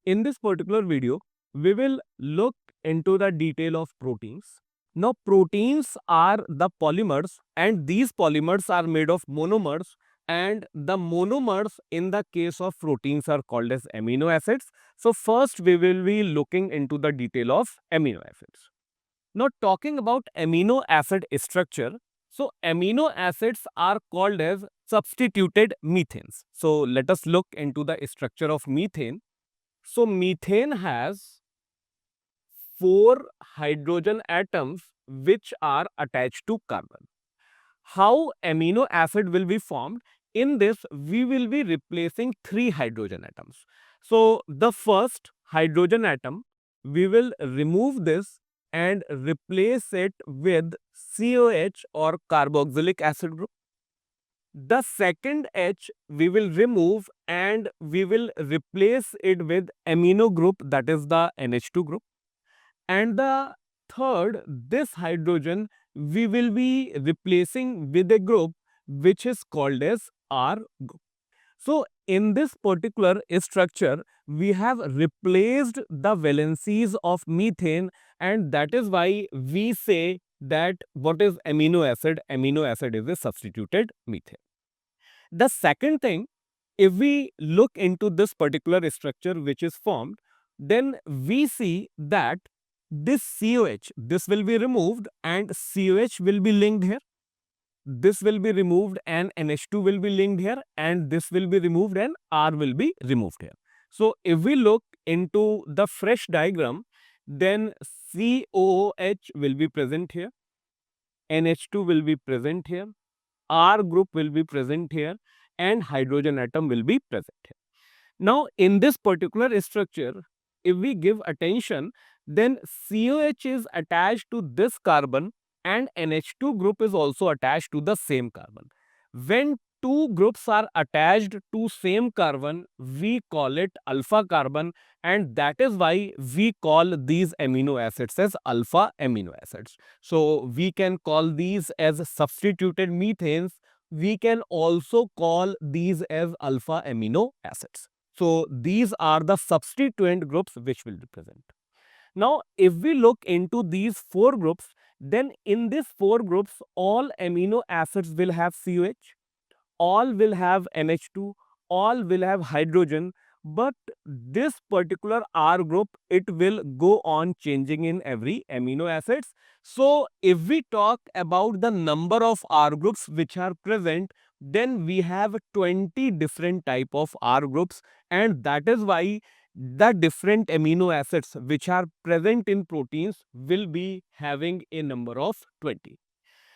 In this particular video, we will look into the detail of proteins. Now, proteins are the polymers, and these polymers are made of monomers, and the monomers in the case of proteins are called as amino acids. So, first we will be looking into the detail of amino acids. Now, talking about amino acid structure, so amino acids are called as substituted methanes. So, let us look into the structure of methane. So, methane has 4 hydrogen atoms which are attached to carbon. How amino acid will be formed? In this, we will be replacing 3 hydrogen atoms. So, the first hydrogen atom, we will remove this and replace it with COH or carboxylic acid group. The second H we will remove and we will replace it with amino group, that is the NH2 group. And the third, this hydrogen we will be replacing with a group which is called as R group. So, in this particular structure, we have replaced the valencies of methane, and that is why we say that what is amino acid? Amino acid is a substituted methane. The second thing, if we look into this particular structure which is formed, then we see that this COH, this will be removed and COH will be linked here. This will be removed and NH2 will be linked here, and this will be removed and R will be removed here. So, if we look into the fresh diagram, then COOH will be present here, NH2 will be present here, R group will be present here, and hydrogen atom will be present here. Now, in this particular structure, if we give attention, then COH is attached to this carbon and NH2 group is also attached to the same carbon. When two groups are attached to same carbon, we call it alpha carbon, and that is why we call these amino acids as alpha amino acids. So, we can call these as substituted methanes. We can also call these as alpha amino acids. So, these are the substituent groups which will represent. Now, if we look into these 4 groups, then in these 4 groups, all amino acids will have COH, all will have NH2, all will have hydrogen, but this particular R group, it will go on changing in every amino acids. So, if we talk about the number of R groups which are present, then we have 20 different type of R groups, and that is why the different amino acids which are present in proteins will be having a number of 20.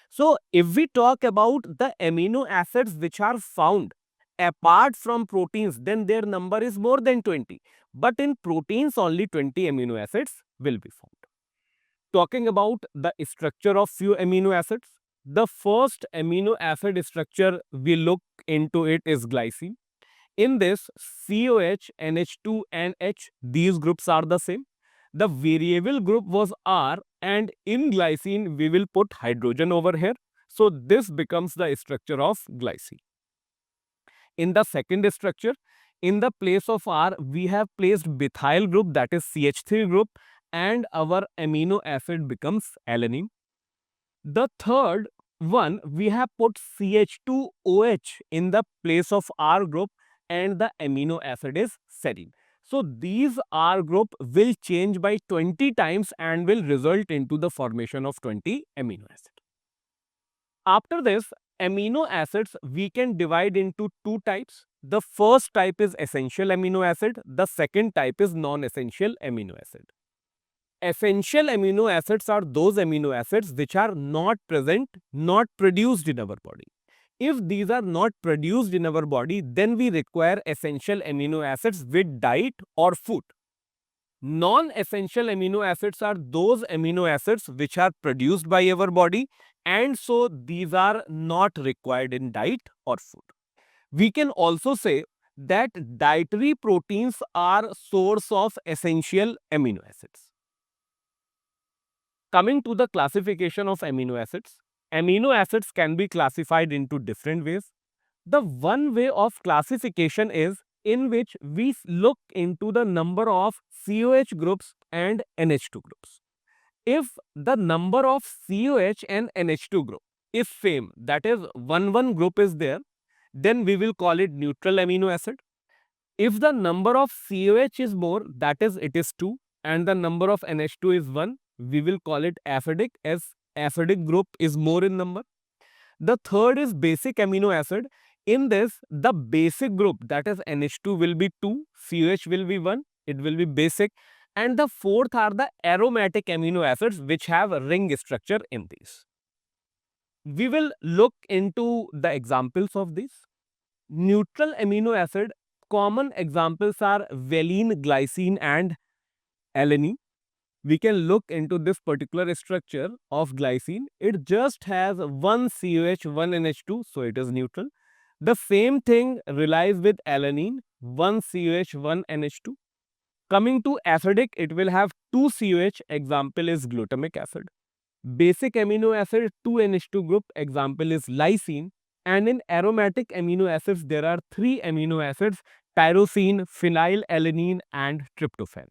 So, if we talk about the amino acids which are found apart from proteins, then their number is more than 20. But in proteins, only 20 amino acids will be found. Talking about the structure of few amino acids, the first amino acid structure we look into it is glycine. In this, COH, NH2 and H, these groups are the same. The variable group was R, and in glycine we will put hydrogen over here. So, this becomes the structure of glycine. In the second structure, in the place of R, we have placed methyl group, that is CH3 group, and our amino acid becomes alanine. The third one, we have put CH2OH in the place of R group, and the amino acid is serine. So, these R group will change by 20 times and will result into the formation of 20 amino acid. After this, amino acids we can divide into 2 types. The first type is essential amino acid, the second type is non-essential amino acid. Essential amino acids are those amino acids which are not present, not produced in our body. If these are not produced in our body, then we require essential amino acids with diet or food. Non-essential amino acids are those amino acids which are produced by our body, and so these are not required in diet or food. We can also say that dietary proteins are source of essential amino acids. Coming to the classification of amino acids can be classified into different ways. The one way of classification is in which we look into the number of COH groups and NH2 groups. If the number of COH and NH2 group is same, that is one group is there, then we will call it neutral amino acid. If the number of COH is more, that is it is 2, and the number of NH2 is 1, we will call it acidic, as acidic group is more in number. The third is basic amino acid. In this, the basic group, that is NH2, will be 2, COH will be 1, it will be basic. And the fourth are the aromatic amino acids, which have a ring structure in these. We will look into the examples of these. Neutral amino acid, common examples are valine, glycine and alanine. We can look into this particular structure of glycine. It just has one COH, one NH2, so it is neutral. The same thing relies with alanine, one COH, one NH2. Coming to acidic, it will have two COH, example is glutamic acid. Basic amino acid, 2 NH2 group, example is lysine. And in aromatic amino acids, there are 3 amino acids, tyrosine, phenylalanine and tryptophan.